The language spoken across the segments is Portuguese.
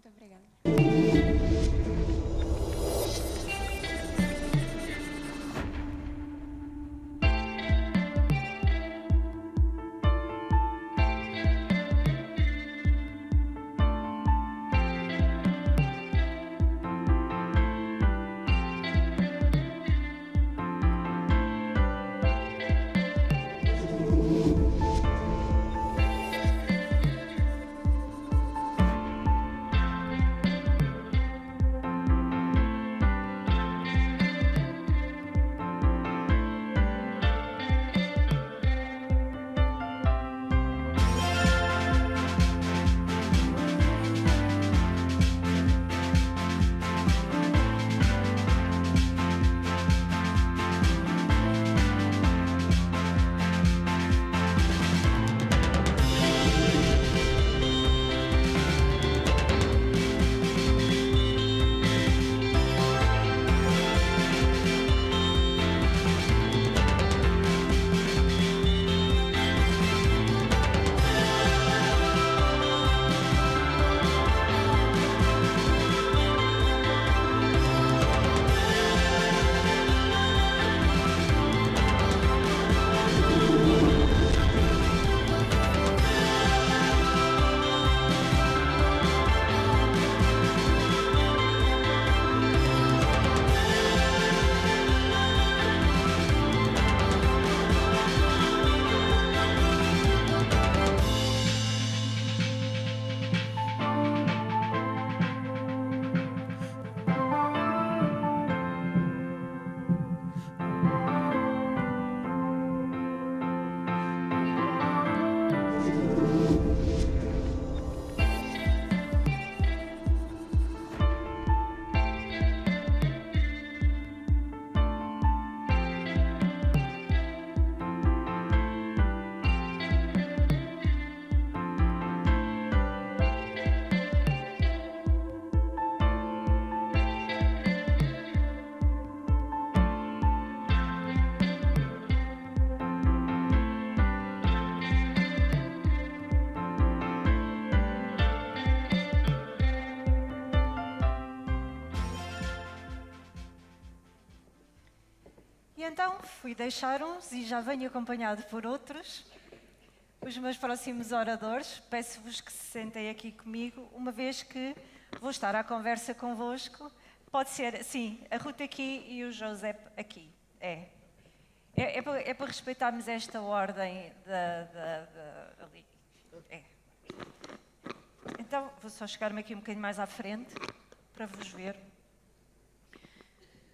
Muito obrigada. E então fui deixar uns e já venho acompanhado por outros. Os meus próximos oradores, peço-vos que se sentem aqui comigo, uma vez que vou estar à conversa convosco. Pode ser, sim, a Ruth aqui e o José aqui. É para respeitarmos esta ordem ali. É. Então, vou só chegar-me aqui um bocadinho mais à frente para vos ver.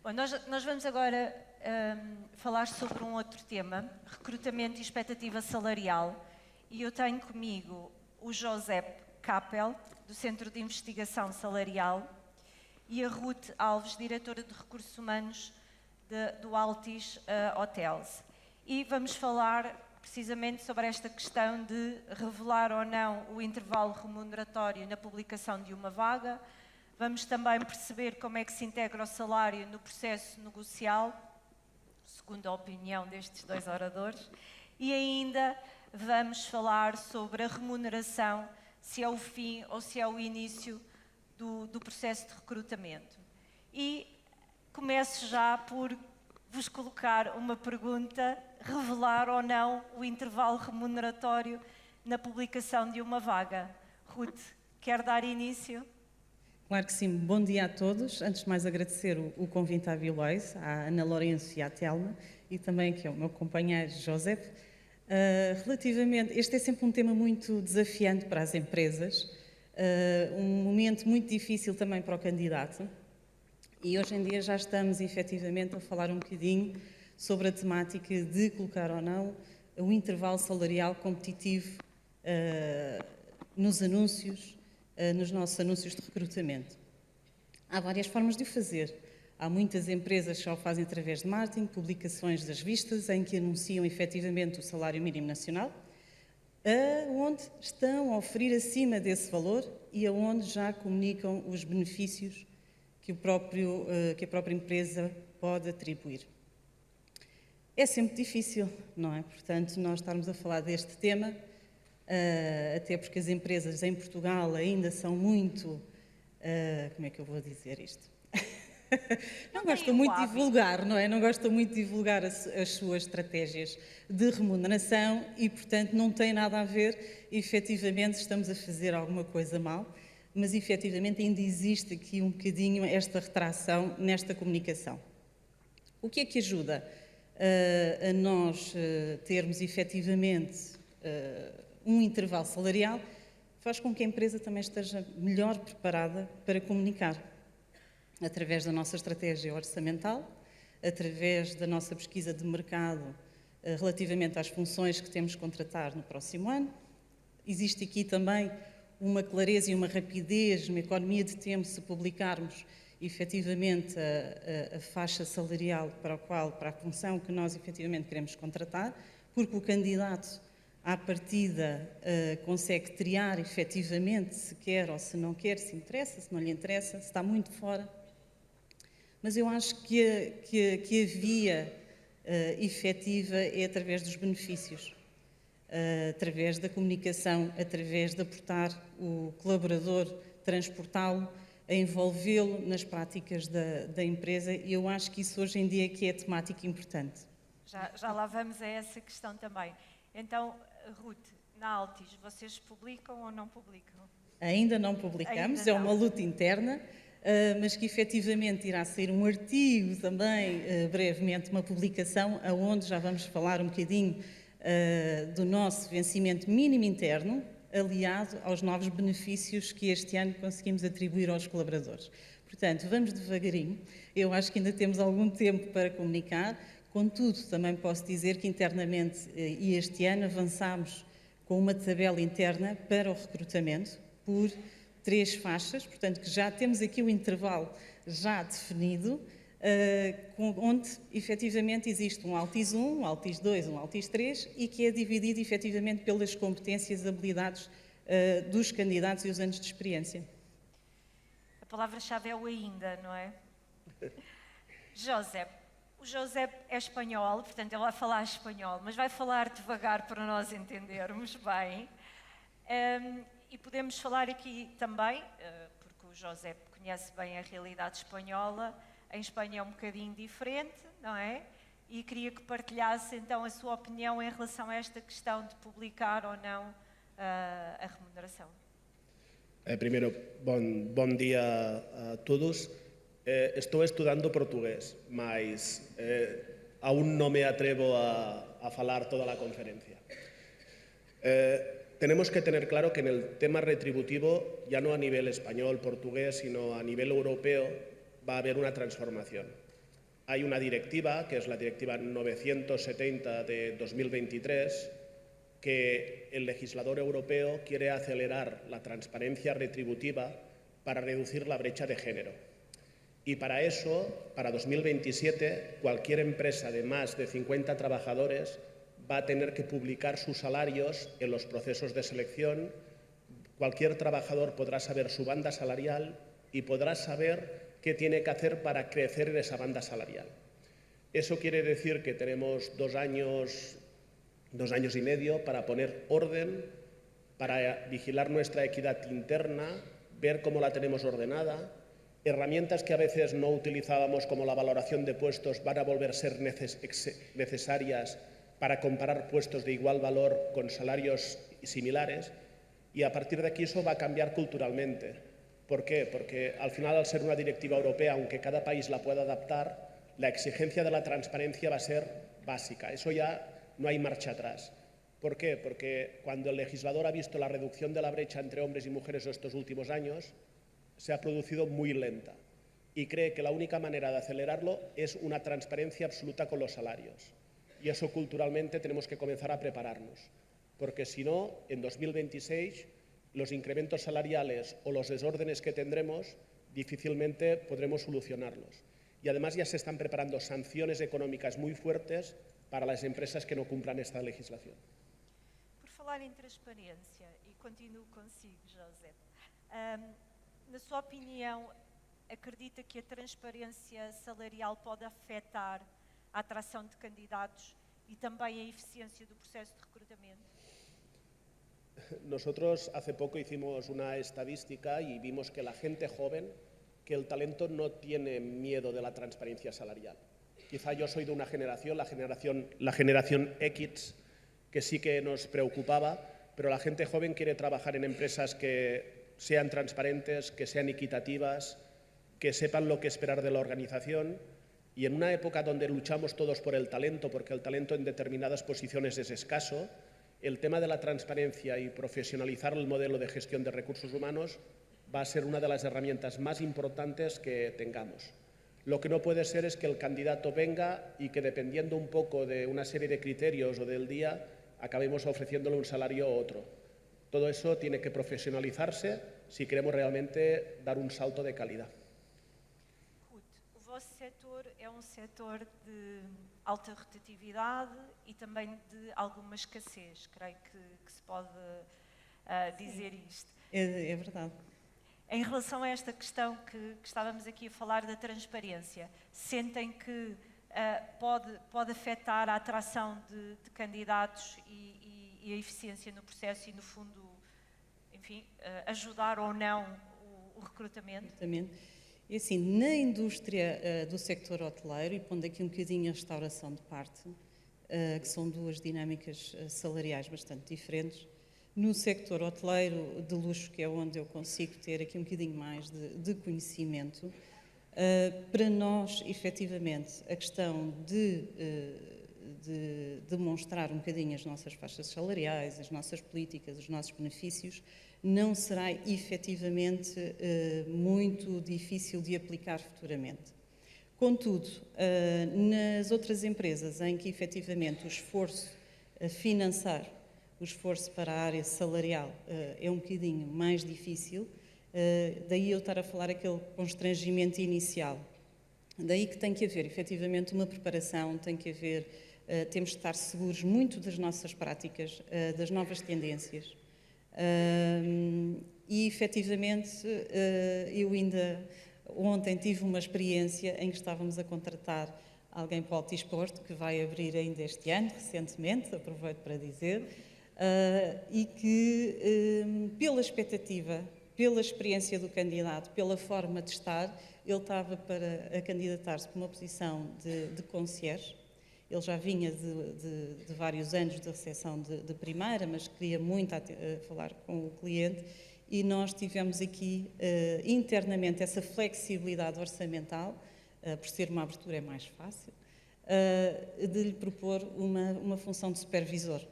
Bom, nós vamos agora falar sobre um outro tema, recrutamento e expectativa salarial. E eu tenho comigo o José Capel, do Centro de Investigação Salarial, e a Ruth Alves, diretora de Recursos Humanos do Altis Hotels. E vamos falar precisamente sobre esta questão de revelar ou não o intervalo remuneratório na publicação de uma vaga. Vamos também perceber como é que se integra o salário no processo negocial, segundo a opinião destes dois oradores. E ainda vamos falar sobre a remuneração, se é o fim ou se é o início do processo de recrutamento. E começo já por vos colocar uma pergunta: revelar ou não o intervalo remuneratório na publicação de uma vaga? Ruth, quer dar início? Claro que sim. Bom dia a todos. Antes de mais, agradecer o convite à Vilois, à Ana Lourenço e à Telma, e também aqui ao meu companheiro José. Relativamente, este é sempre um tema muito desafiante para as empresas, um momento muito difícil também para o candidato, e hoje em dia já estamos efetivamente a falar um bocadinho sobre a temática de colocar ou não o intervalo salarial competitivo nos anúncios, nos nossos anúncios de recrutamento. Há várias formas de o fazer. Há muitas empresas que só o fazem através de marketing, publicações das vistas, em que anunciam efetivamente o salário mínimo nacional, onde estão a oferir acima desse valor e aonde já comunicam os benefícios que a própria empresa pode atribuir. É sempre difícil, não é? Portanto, nós estarmos a falar deste tema, até porque as empresas em Portugal ainda são muito como é que eu vou dizer isto? Não tem gostam o muito de hábito. divulgar, não é? Não gostam muito de divulgar as suas estratégias de remuneração e, portanto, não tem nada a ver, efetivamente, estamos a fazer alguma coisa mal, mas, efetivamente, ainda existe aqui um bocadinho esta retração nesta comunicação. O que é que ajuda a nós termos, efetivamente, um intervalo salarial? Faz com que a empresa também esteja melhor preparada para comunicar, através da nossa estratégia orçamental, através da nossa pesquisa de mercado relativamente às funções que temos que contratar no próximo ano. Existe aqui também uma clareza e uma rapidez, uma economia de tempo, se publicarmos efetivamente a faixa salarial para a função que nós efetivamente queremos contratar, porque o candidato à partida consegue triar efetivamente se quer ou se não quer, se interessa, se não lhe interessa, se está muito fora. Mas eu acho que a via efetiva é através dos benefícios, através da comunicação, através de aportar o colaborador, transportá-lo, a envolvê-lo nas práticas da empresa, e eu acho que isso hoje em dia que é temática importante. Já lá vamos a essa questão também. Então, Ruth, na Altis, vocês publicam ou não publicam? Ainda não publicamos, Ainda é uma não. luta interna, mas que efetivamente irá sair um artigo também, brevemente, uma publicação, onde já vamos falar um bocadinho do nosso vencimento mínimo interno, aliado aos novos benefícios que este ano conseguimos atribuir aos colaboradores. Portanto, vamos devagarinho. Eu acho que ainda temos algum tempo para comunicar. Contudo, também posso dizer que internamente, e este ano, avançámos com uma tabela interna para o recrutamento por 3 faixas, portanto, que já temos aqui o intervalo já definido, onde efetivamente existe um Altis 1, um Altis 2, um Altis 3 e que é dividido efetivamente pelas competências e habilidades dos candidatos e os anos de experiência. A palavra-chave é o ainda, não é? José. O José é espanhol, portanto, ele vai falar espanhol, mas vai falar devagar para nós entendermos bem. E podemos falar aqui também, porque o José conhece bem a realidade espanhola, em Espanha é um bocadinho diferente, não é? E queria que partilhasse então a sua opinião em relação a esta questão de publicar ou não a remuneração. Primeiro, bom dia a todos. Estou estudando portugués, mas aún no me atrevo a falar toda la conferencia. Tenemos que tener claro que en el tema retributivo, ya no a nivel español, portugués, sino a nivel europeo, va a haber una transformación. Hay una directiva, que es la Directiva 970 de 2023, que el legislador europeo quiere acelerar la transparencia retributiva para reducir la brecha de género. Y para eso, para 2027, cualquier empresa de más de 50 trabajadores va a tener que publicar sus salarios en los procesos de selección. Cualquier trabajador podrá saber su banda salarial y podrá saber qué tiene que hacer para crecer en esa banda salarial. Eso quiere decir que tenemos 2 años y medio para poner orden, para vigilar nuestra equidad interna, ver cómo la tenemos ordenada. Herramientas que a veces no utilizábamos, como la valoración de puestos, van a volver a ser necesarias para comparar puestos de igual valor con salarios similares, y a partir de aquí eso va a cambiar culturalmente. ¿Por qué? Porque al final, al ser una directiva europea, aunque cada país la pueda adaptar, la exigencia de la transparencia va a ser básica. Eso ya no hay marcha atrás. ¿Por qué? Porque cuando el legislador ha visto la reducción de la brecha entre hombres y mujeres estos últimos años, se ha producido muy lenta, y cree que la única manera de acelerarlo es una transparencia absoluta con los salarios. Y eso culturalmente tenemos que comenzar a prepararnos, porque si no, en 2026 los incrementos salariales o los desórdenes que tendremos difícilmente podremos solucionarlos. Y además ya se están preparando sanciones económicas muy fuertes para las empresas que no cumplan esta legislación. Por falar em transparência, e continuo consigo, José, na sua opinião, acredita que a transparência salarial pode afetar a atração de candidatos e também a eficiência do processo de recrutamento? Nosotros hace poco hicimos una estadística y vimos que la gente joven, que el talento no tiene miedo de la transparencia salarial. Quizá yo soy de una generación, la generación X, que sí que nos preocupaba, pero la gente joven quiere trabajar en empresas que sean transparentes, que sean equitativas, que sepan lo que esperar de la organización. Y en una época donde luchamos todos por el talento, porque el talento en determinadas posiciones es escaso, el tema de la transparencia y profesionalizar el modelo de gestión de recursos humanos va a ser una de las herramientas más importantes que tengamos. Lo que no puede ser es que el candidato venga y que, dependiendo un poco de una serie de criterios o del día, acabemos ofreciéndole un salario u otro. Todo eso tiene que profesionalizarse si queremos realmente dar un salto de calidad. Ruth, o vosso setor é setor de alta rotatividade e também de alguma escassez, creio que se pode dizer isto. É verdade. Em relação a esta questão que estávamos aqui a falar da transparência, sentem que pode afetar a atração de candidatos e a eficiência no processo e, no fundo, enfim, ajudar ou não o recrutamento? E assim, na indústria do sector hoteleiro, e pondo aqui um bocadinho a restauração de parte, que são duas dinâmicas salariais bastante diferentes, no sector hoteleiro de luxo, que é onde eu consigo ter aqui um bocadinho mais de conhecimento, para nós, efetivamente, a questão de demonstrar um bocadinho as nossas faixas salariais, as nossas políticas, os nossos benefícios, não será efetivamente muito difícil de aplicar futuramente. Contudo, nas outras empresas em que efetivamente o esforço financeiro, o esforço para a área salarial é um bocadinho mais difícil, daí eu estar a falar aquele constrangimento inicial. Daí que tem que haver efetivamente uma preparação, tem que haver, temos de estar seguros muito das nossas práticas, das novas tendências. E efetivamente eu ainda ontem tive uma experiência em que estávamos a contratar alguém para o Altisporto, que vai abrir ainda este ano, recentemente, aproveito para dizer, e que pela expectativa, pela experiência do candidato, pela forma de estar, ele estava para candidatar-se para uma posição de concierge. Ele já vinha de vários anos de recepção de primeira, mas queria muito falar com o cliente, e nós tivemos aqui internamente essa flexibilidade orçamental, por ser uma abertura é mais fácil, de lhe propor uma função de supervisor.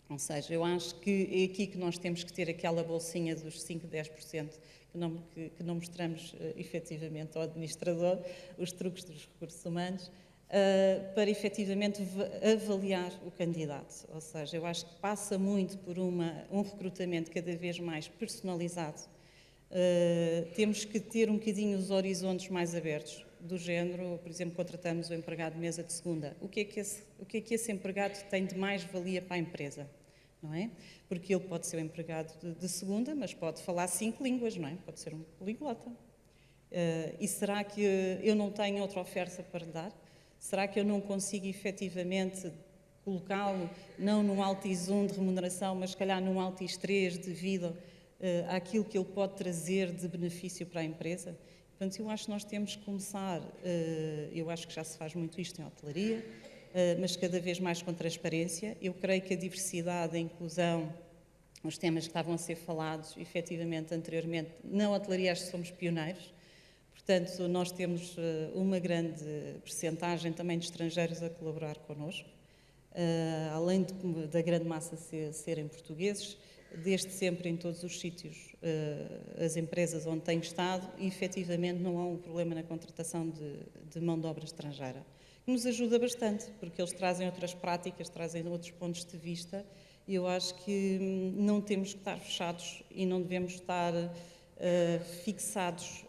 Ou seja, eu acho que é aqui que nós temos que ter aquela bolsinha dos 5, 10% que não mostramos efetivamente ao administrador, os truques dos recursos humanos, para efetivamente avaliar o candidato. Ou seja, eu acho que passa muito por um recrutamento cada vez mais personalizado. Temos que ter um bocadinho os horizontes mais abertos, do género, por exemplo, contratamos o empregado de mesa de segunda. O que é que esse empregado tem de mais valia para a empresa? Não é? Porque ele pode ser um empregado de segunda, mas pode falar 5 línguas, não é? Pode ser um poliglota. E será que eu não tenho outra oferta para lhe dar? Será que eu não consigo efetivamente colocá-lo não num Altis 1 de remuneração, mas se calhar num Altis 3 devido àquilo que ele pode trazer de benefício para a empresa? Portanto, eu acho que nós temos que começar, eu acho que já se faz muito isto em hotelaria, mas cada vez mais com transparência. Eu creio que a diversidade, a inclusão, os temas que estavam a ser falados efetivamente anteriormente, na hotelaria acho que somos pioneiros. Portanto, nós temos uma grande percentagem também de estrangeiros a colaborar connosco, além da grande massa serem portugueses, desde sempre em todos os sítios, as empresas onde tenho estado, e efetivamente não há um problema na contratação de mão de obra estrangeira, que nos ajuda bastante, porque eles trazem outras práticas, trazem outros pontos de vista, e eu acho que não temos que estar fechados e não devemos estar fixados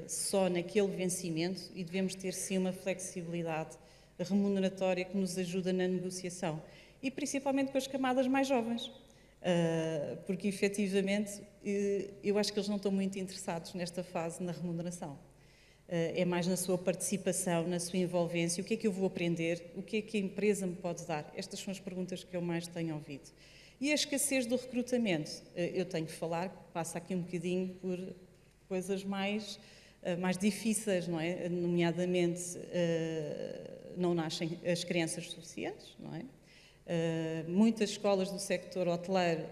só naquele vencimento, e devemos ter sim uma flexibilidade remuneratória que nos ajuda na negociação, e principalmente com as camadas mais jovens, porque efetivamente eu acho que eles não estão muito interessados nesta fase na remuneração. É mais na sua participação, na sua envolvência, o que é que eu vou aprender, o que é que a empresa me pode dar. Estas são as perguntas que eu mais tenho ouvido. E a escassez do recrutamento, eu tenho que falar, passa aqui um bocadinho por coisas mais difíceis, não é? Nomeadamente, não nascem as crianças suficientes, não é? Muitas escolas do sector hoteleiro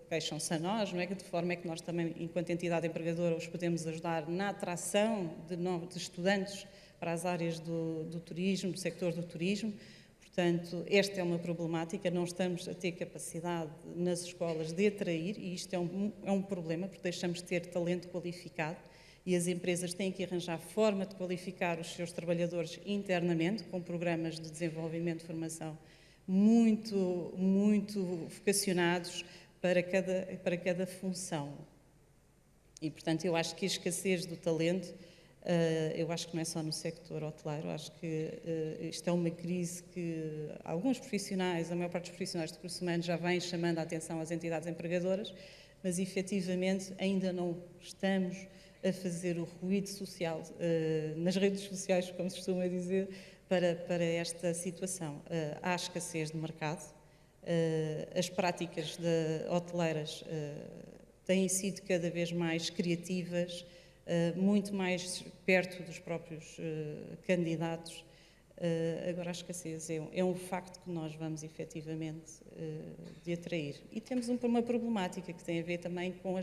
queixam-se a nós, não é? De forma é que nós também, enquanto entidade empregadora, os podemos ajudar na atração de estudantes para as áreas do turismo, do sector do turismo. Portanto, esta é uma problemática, não estamos a ter capacidade nas escolas de atrair, e isto é um problema, porque deixamos de ter talento qualificado, e as empresas têm que arranjar forma de qualificar os seus trabalhadores internamente, com programas de desenvolvimento de formação muito vocacionados para cada função. E, portanto, eu acho que a escassez do talento, eu acho que não é só no sector hoteleiro, acho que isto é uma crise que alguns profissionais, a maior parte dos profissionais de recursos humanos já vêm chamando a atenção às entidades empregadoras, mas efetivamente ainda não estamos a fazer o ruído social nas redes sociais, como se costuma dizer, para esta situação. Há escassez de mercado, as práticas hoteleiras têm sido cada vez mais criativas, muito mais perto dos próprios candidatos. Agora, a escassez é um facto que nós vamos efetivamente de atrair. E temos uma problemática que tem a ver também com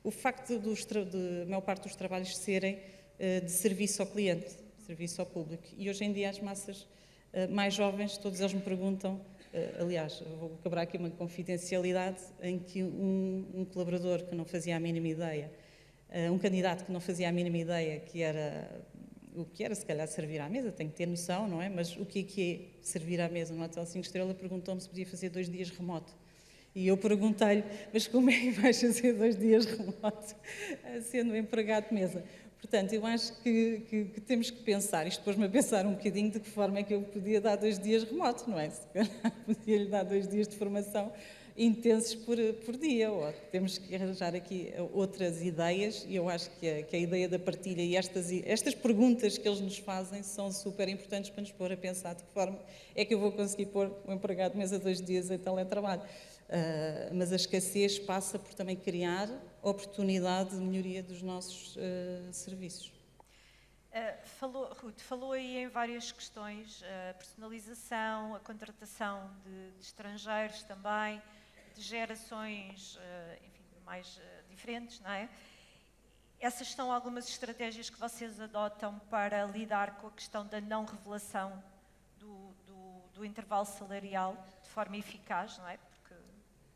o facto de a maior parte dos trabalhos serem de serviço ao cliente, serviço ao público. E hoje em dia as massas mais jovens, todos eles me perguntam, aliás, vou quebrar aqui uma confidencialidade, em que um colaborador que não fazia a mínima ideia, um candidato que não fazia a mínima ideia o que era se calhar servir à mesa, tem que ter noção, não é? Mas o que é servir à mesa num hotel 5 estrelas, perguntou-me se podia fazer 2 dias remoto. E eu perguntei-lhe, mas como é que vais fazer 2 dias remoto, sendo empregado de mesa? Portanto, eu acho que temos que pensar, isto pôs-me a pensar um bocadinho de que forma é que eu podia dar 2 dias remoto, não é? Se calhar podia-lhe dar 2 dias de formação intensos por dia, ou temos que arranjar aqui outras ideias, e eu acho que a ideia da partilha e estas perguntas que eles nos fazem são super importantes para nos pôr a pensar de que forma é que eu vou conseguir pôr um empregado de mesa 2 dias em teletrabalho. Mas a escassez passa por também criar oportunidade de melhoria dos nossos serviços. Ruth, falou aí em várias questões, a personalização, a contratação de estrangeiros também, de gerações enfim, mais diferentes, não é? Essas são algumas estratégias que vocês adotam para lidar com a questão da não revelação do intervalo salarial de forma eficaz, não é?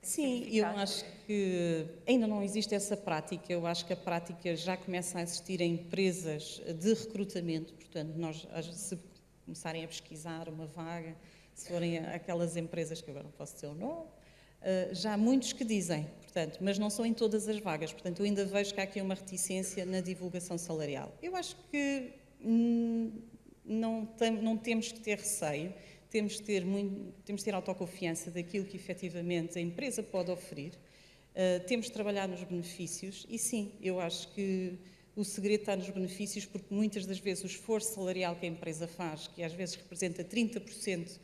Sim, eu acho que ainda não existe essa prática. Eu acho que a prática já começa a existir em empresas de recrutamento. Portanto, nós, se começarem a pesquisar uma vaga, se forem aquelas empresas, que agora não posso dizer o nome, já há muitos que dizem, portanto, mas não são em todas as vagas. Portanto, eu ainda vejo que há aqui uma reticência na divulgação salarial. Eu acho que não temos que ter receio. Temos de ter autoconfiança daquilo que efetivamente a empresa pode oferir, temos de trabalhar nos benefícios e sim, eu acho que o segredo está nos benefícios, porque muitas das vezes o esforço salarial que a empresa faz, que às vezes representa 30%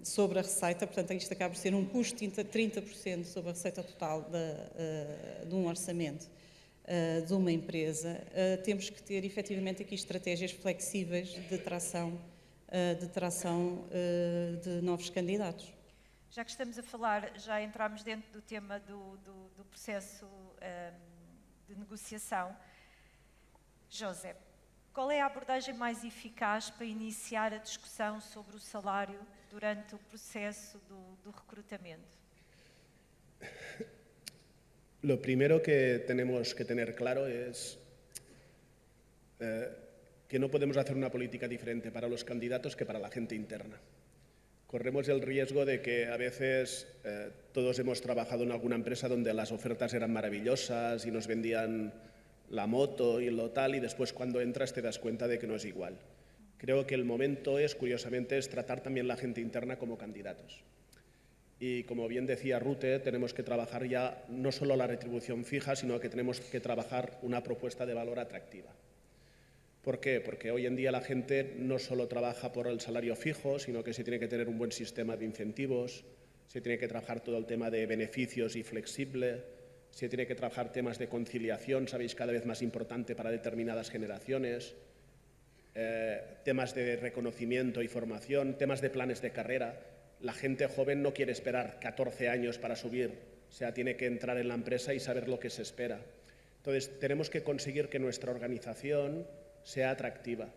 sobre a receita, portanto isto acaba por ser um custo de 30% sobre a receita total de um orçamento de uma empresa, temos que ter efetivamente aqui estratégias flexíveis de tração de novos candidatos. Já que estamos a falar, já entramos dentro do tema do processo de negociação. José, qual é a abordagem mais eficaz para iniciar a discussão sobre o salário durante o processo do recrutamento? Lo primero que tenemos que tener claro es que no podemos hacer una política diferente para los candidatos que para la gente interna. Corremos el riesgo de que a veces todos hemos trabajado en alguna empresa donde las ofertas eran maravillosas y nos vendían la moto y lo tal, y después cuando entras te das cuenta de que no es igual. Creo que el momento curiosamente, es tratar también la gente interna como candidatos. Y como bien decía Rute, tenemos que trabajar ya no solo la retribución fija, sino que tenemos que trabajar una propuesta de valor atractiva. ¿Por qué? Porque hoy en día la gente no solo trabaja por el salario fijo, sino que se tiene que tener un buen sistema de incentivos, se tiene que trabajar todo el tema de beneficios y flexible, se tiene que trabajar temas de conciliación, sabéis, cada vez más importante para determinadas generaciones, temas de reconocimiento y formación, temas de planes de carrera. La gente joven no quiere esperar 14 años para subir, o sea, tiene que entrar en la empresa y saber lo que se espera. Entonces, tenemos que conseguir que nuestra organización sea atractiva.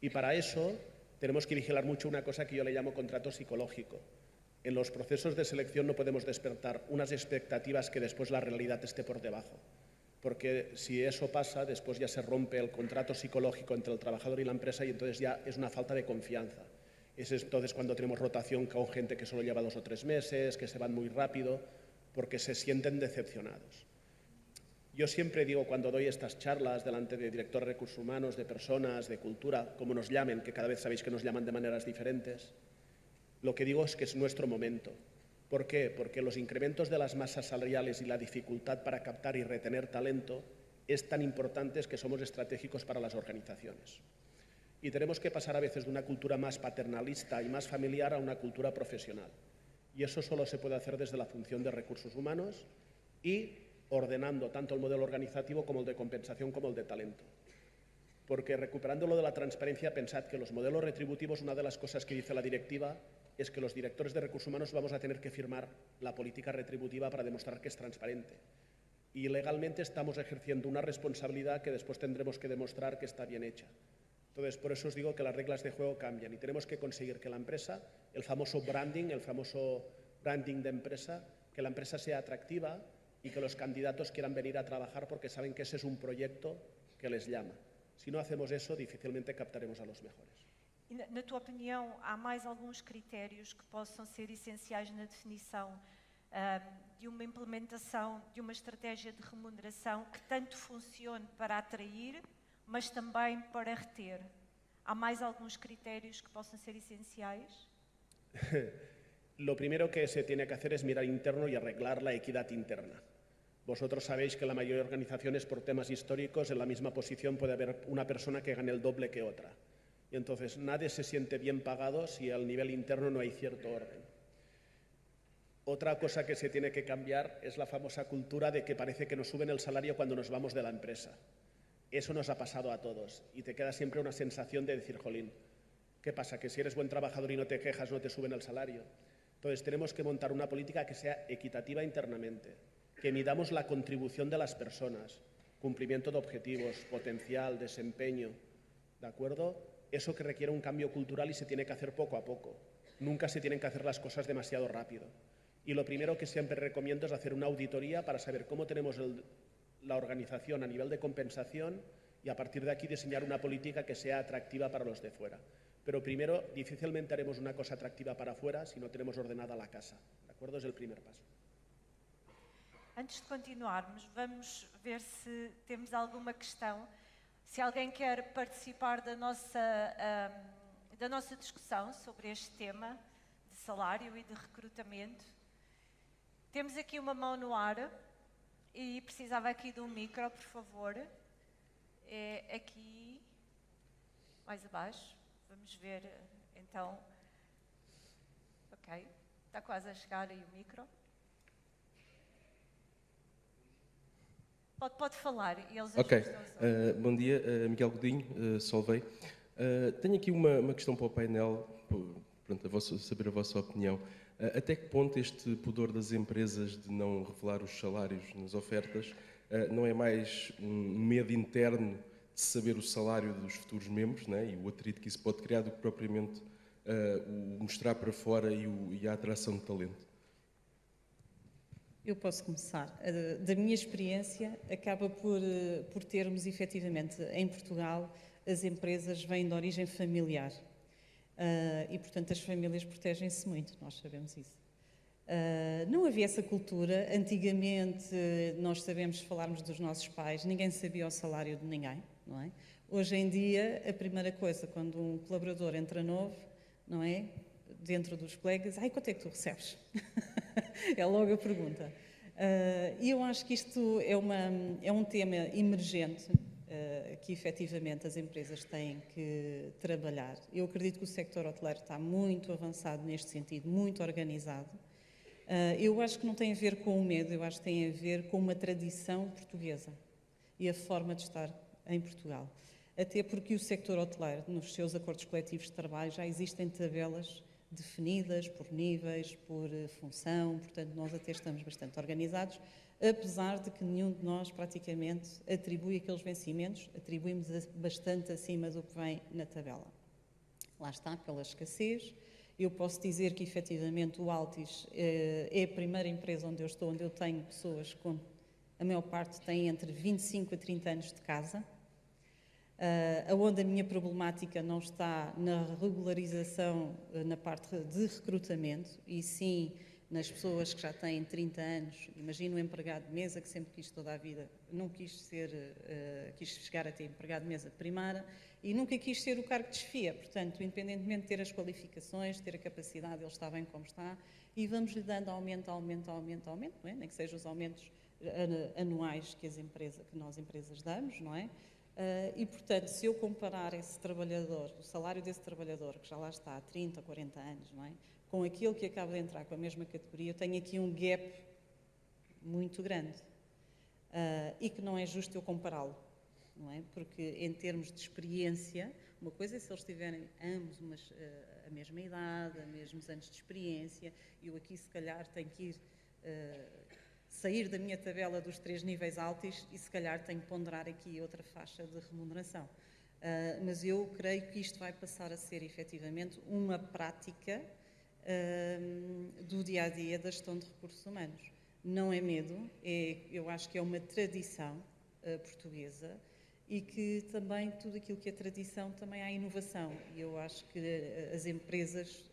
Y para eso tenemos que vigilar mucho una cosa que yo le llamo contrato psicológico. En los procesos de selección no podemos despertar unas expectativas que después la realidad esté por debajo. Porque si eso pasa, después ya se rompe el contrato psicológico entre el trabajador y la empresa y entonces ya es una falta de confianza. Es entonces cuando tenemos rotación con gente que solo lleva 2 o 3 meses, que se van muy rápido, porque se sienten decepcionados. Yo siempre digo cuando doy estas charlas delante de directores de recursos humanos, de personas, de cultura, como nos llamen, que cada vez sabéis que nos llaman de maneras diferentes, lo que digo es que es nuestro momento. ¿Por qué? Porque los incrementos de las masas salariales y la dificultad para captar y retener talento es tan importantes que somos estratégicos para las organizaciones. Y tenemos que pasar a veces de una cultura más paternalista y más familiar a una cultura profesional. Y eso solo se puede hacer desde la función de recursos humanos y ordenando tanto el modelo organizativo como el de compensación como el de talento. Porque recuperando lo de la transparencia, pensad que los modelos retributivos, una de las cosas que dice la directiva es que los directores de recursos humanos vamos a tener que firmar la política retributiva para demostrar que es transparente. Y legalmente estamos ejerciendo una responsabilidad que después tendremos que demostrar que está bien hecha. Entonces, por eso os digo que las reglas de juego cambian y tenemos que conseguir que la empresa, el famoso branding de empresa, que la empresa sea atractiva y que los candidatos quieran venir a trabajar porque saben que ese es un proyecto que les llama. Si no hacemos eso, difícilmente captaremos a los mejores. E na tua opinião, há mais alguns critérios que possam ser essenciais na definição de uma implementação de uma estratégia de remuneração que tanto funcione para atrair, mas também para reter? Há mais alguns critérios que possam ser essenciais? Lo primero que se tiene que hacer es mirar interno y arreglar la equidad interna. Vosotros sabéis que la mayoría de organizaciones, por temas históricos, en la misma posición puede haber una persona que gane el doble que otra. Y entonces nadie se siente bien pagado si al nivel interno no hay cierto orden. Otra cosa que se tiene que cambiar es la famosa cultura de que parece que nos suben el salario cuando nos vamos de la empresa. Eso nos ha pasado a todos y te queda siempre una sensación de decir, jolín, ¿qué pasa? Que si eres buen trabajador y no te quejas, no te suben el salario. Entonces tenemos que montar una política que sea equitativa internamente, que midamos la contribución de las personas, cumplimiento de objetivos, potencial, desempeño, ¿de acuerdo? Eso que requiere un cambio cultural y se tiene que hacer poco a poco. Nunca se tienen que hacer las cosas demasiado rápido. Y lo primero que siempre recomiendo es hacer una auditoría para saber cómo tenemos la organización a nivel de compensación y a partir de aquí diseñar una política que sea atractiva para los de fuera. Pero primero, difícilmente haremos una cosa atractiva para afuera si no tenemos ordenada la casa. ¿De acuerdo? Es el primer paso. Antes de continuarmos, vamos ver se temos alguma questão. Se alguém quer participar da nossa discussão sobre este tema de salário e de recrutamento. Temos aqui uma mão no ar e precisava aqui de um micro, por favor. É aqui, mais abaixo. Vamos ver, então. Ok, está quase a chegar aí o micro. Pode falar e eles Ok, ajustam. bom dia, Miguel Godinho, Solvay. Tenho aqui uma questão para o painel, pronto, saber a vossa opinião. Até que ponto este pudor das empresas de não revelar os salários nas ofertas não é mais um medo interno de saber o salário dos futuros membros, né, e o atrito que isso pode criar, do que propriamente o mostrar para fora e a atração de talento? Eu posso começar. Da minha experiência, acaba por termos, efetivamente, em Portugal, as empresas vêm de origem familiar. E, portanto, as famílias protegem-se muito, nós sabemos isso. Não havia essa cultura. Antigamente, nós sabemos, se falarmos dos nossos pais, ninguém sabia o salário de ninguém, não é? Hoje em dia, a primeira coisa, quando um colaborador entra novo, não é? Dentro dos colegas, quanto é que tu recebes? É logo a pergunta. E eu acho que isto é um tema emergente que efetivamente as empresas têm que trabalhar. Eu acredito que o sector hoteleiro está muito avançado neste sentido, muito organizado. Eu acho que não tem a ver com o medo, eu acho que tem a ver com uma tradição portuguesa e a forma de estar em Portugal. Até porque o sector hoteleiro, nos seus acordos coletivos de trabalho, já existem tabelas definidas por níveis, por função, portanto nós até estamos bastante organizados, apesar de que nenhum de nós praticamente atribui aqueles vencimentos, atribuímos bastante acima do que vem na tabela. Lá está, pela escassez. Eu posso dizer que efetivamente o Altis é a primeira empresa onde eu estou, onde eu tenho pessoas com, a maior parte tem entre 25 a 30 anos de casa, onde a minha problemática não está na regularização, na parte de recrutamento, e sim nas pessoas que já têm 30 anos. Imagino um empregado de mesa que sempre quis toda a vida, não quis chegar a ter empregado de mesa de primeira e nunca quis ser o cargo de chefia. Portanto, independentemente de ter as qualificações, ter a capacidade, ele está bem como está e vamos-lhe dando aumento, não é? Nem que sejam os aumentos anuais que nós empresas damos, não é? E, portanto, se eu comparar esse trabalhador, o salário desse trabalhador, que já lá está há 30, 40 anos, não é? Com aquele que acaba de entrar com a mesma categoria, eu tenho aqui um gap muito grande. E que não é justo eu compará-lo, não é? Porque, em termos de experiência, uma coisa é se eles tiverem ambos a mesma idade, os mesmos anos de experiência, eu aqui, se calhar, tenho que ir sair da minha tabela dos 3 níveis Altis e se calhar tenho que ponderar aqui outra faixa de remuneração. Mas eu creio que isto vai passar a ser efetivamente uma prática do dia-a-dia da gestão de recursos humanos. Não é medo, eu acho que é uma tradição portuguesa e que também tudo aquilo que é tradição também há inovação. E eu acho que as empresas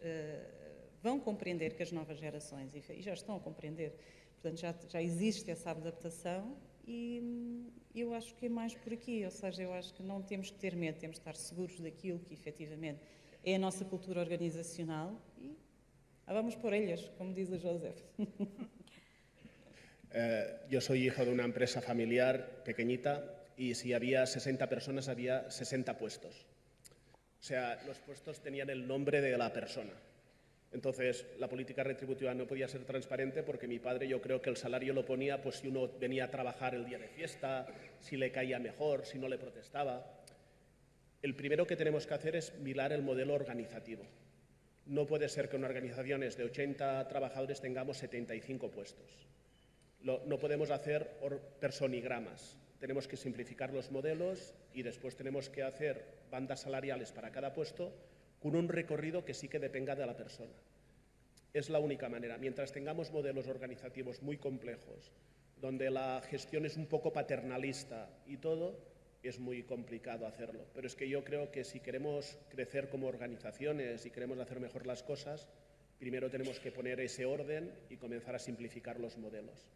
vão compreender que as novas gerações, e já estão a compreender, portanto, já existe essa adaptação e eu acho que é mais por aqui, ou seja, eu acho que não temos que ter medo, temos que estar seguros daquilo que efetivamente é a nossa cultura organizacional e vamos por ellas, como diz o José. Yo soy hijo de una empresa familiar pequeñita y si había 60 personas había 60 puestos. O sea, los puestos tenían el nombre de la persona. Entonces, la política retributiva no podía ser transparente porque mi padre, yo creo que el salario lo ponía pues si uno venía a trabajar el día de fiesta, si le caía mejor, si no le protestaba. El primero que tenemos que hacer es mirar el modelo organizativo. No puede ser que en organizaciones de 80 trabajadores tengamos 75 puestos. No podemos hacer personigramas. Tenemos que simplificar los modelos y después tenemos que hacer bandas salariales para cada puesto con un recorrido que sí que dependa de la persona. Es la única manera. Mientras tengamos modelos organizativos muy complejos, donde la gestión es un poco paternalista y todo, es muy complicado hacerlo. Pero es que yo creo que si queremos crecer como organizaciones y queremos hacer mejor las cosas, primero tenemos que poner ese orden y comenzar a simplificar los modelos.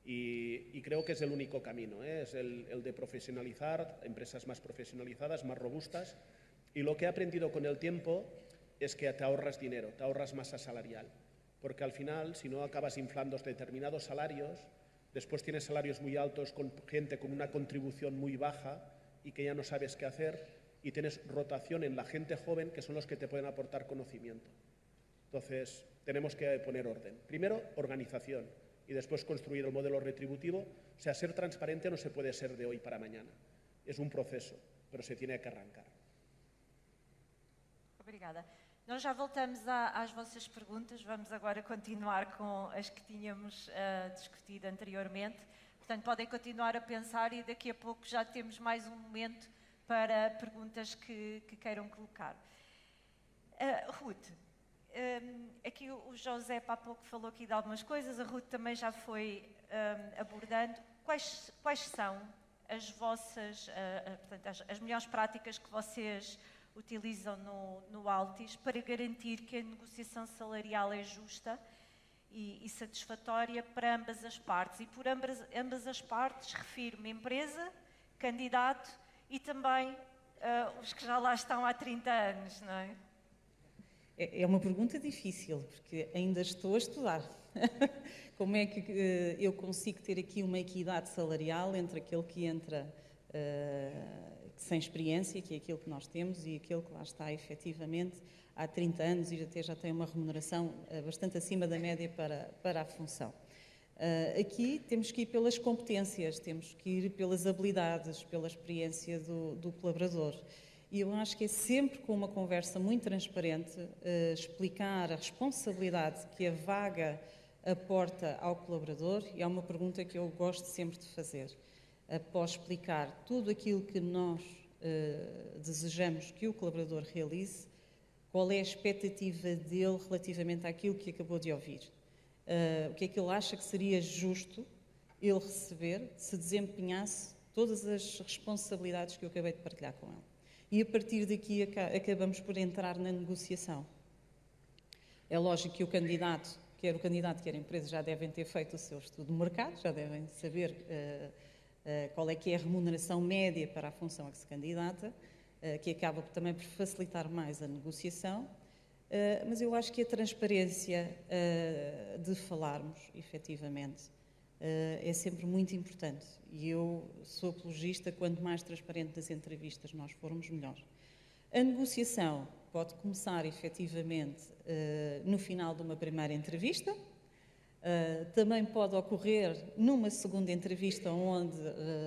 Y creo que es el único camino, es el de profesionalizar, empresas más profesionalizadas, más robustas. Y lo que he aprendido con el tiempo es que te ahorras dinero, te ahorras masa salarial. Porque al final, si no acabas inflando determinados salarios, después tienes salarios muy altos con gente con una contribución muy baja y que ya no sabes qué hacer, y tienes rotación en la gente joven, que son los que te pueden aportar conocimiento. Entonces, tenemos que poner orden. Primero, organización, y después construir el modelo retributivo. O sea, ser transparente no se puede ser de hoy para mañana. Es un proceso, pero se tiene que arrancar. Obrigada. Nós já voltamos às vossas perguntas, vamos agora continuar com as que tínhamos discutido anteriormente. Portanto, podem continuar a pensar e daqui a pouco já temos mais um momento para perguntas que queiram colocar. Ruth, aqui o José há pouco falou aqui de algumas coisas, a Ruth também já foi abordando. Quais são as vossas, portanto, as melhores práticas que vocês utilizam no Altis para garantir que a negociação salarial é justa e satisfatória para ambas as partes? E por ambas as partes refiro-me empresa, candidato e também os que já lá estão há 30 anos, não é? É uma pergunta difícil, porque ainda estou a estudar. Como é que eu consigo ter aqui uma equidade salarial entre aquele que entra sem experiência, que é aquilo que nós temos e aquele que lá está efetivamente há 30 anos e até já tem uma remuneração bastante acima da média para a função. Aqui temos que ir pelas competências, temos que ir pelas habilidades, pela experiência do colaborador. E eu acho que é sempre com uma conversa muito transparente explicar a responsabilidade que a vaga aporta ao colaborador, e é uma pergunta que eu gosto sempre de fazer. Após explicar tudo aquilo que nós desejamos que o colaborador realize, qual é a expectativa dele relativamente àquilo que acabou de ouvir? O que é que ele acha que seria justo ele receber se desempenhasse todas as responsabilidades que eu acabei de partilhar com ele? E a partir daqui acabamos por entrar na negociação. É lógico que o candidato, quer a empresa, já devem ter feito o seu estudo de mercado, já devem saber qual é que é a remuneração média para a função a que se candidata, que acaba também por facilitar mais a negociação, mas eu acho que a transparência de falarmos, efetivamente, é sempre muito importante. E eu sou apologista, quanto mais transparente nas entrevistas nós formos, melhor. A negociação pode começar, efetivamente, no final de uma primeira entrevista. Também pode ocorrer numa segunda entrevista, onde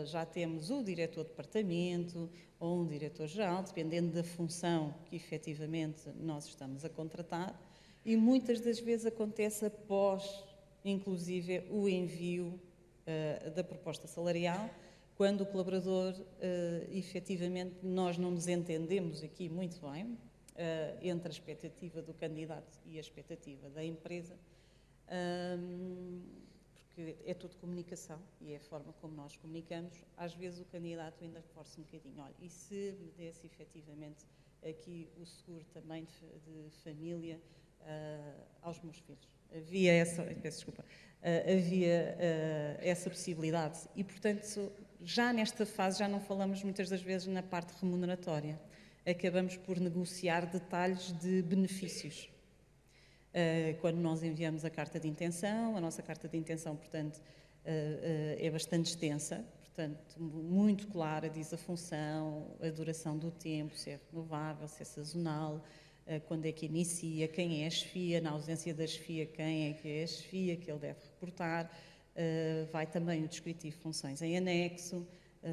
já temos o diretor de departamento ou um diretor-geral, dependendo da função que efetivamente nós estamos a contratar, e muitas das vezes acontece após, inclusive, o envio da proposta salarial, quando o colaborador, efetivamente, nós não nos entendemos aqui muito bem, entre a expectativa do candidato e a expectativa da empresa, porque é tudo comunicação e é a forma como nós comunicamos. Às vezes o candidato ainda força um bocadinho, olha, e se me desse efetivamente aqui o seguro também de família aos meus filhos? Havia essa possibilidade e, portanto, já nesta fase já não falamos muitas das vezes na parte remuneratória, acabamos por negociar detalhes de benefícios. Quando nós enviamos a carta de intenção, a nossa carta de intenção, portanto, é bastante extensa, portanto, muito clara, diz a função, a duração do tempo, se é renovável, se é sazonal, quando é que inicia, quem é a chefia, na ausência da chefia, quem é que é a chefia, que ele deve reportar, vai também o descritivo de funções em anexo,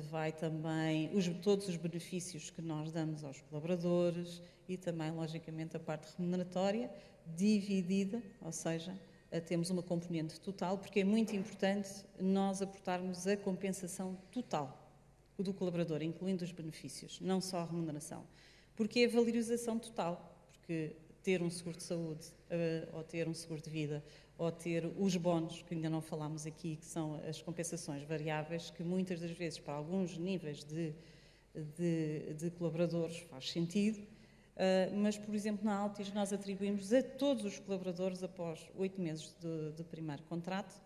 vai também todos os benefícios que nós damos aos colaboradores e também, logicamente, a parte remuneratória, dividida, ou seja, temos uma componente total, porque é muito importante nós aportarmos a compensação total do colaborador, incluindo os benefícios, não só a remuneração, porque é a valorização total, porque ter um seguro de saúde, ou ter um seguro de vida, ou ter os bónus, que ainda não falámos aqui, que são as compensações variáveis, que muitas das vezes para alguns níveis de colaboradores faz sentido, mas, por exemplo, na Altis nós atribuímos a todos os colaboradores, após 8 meses de primeiro contrato,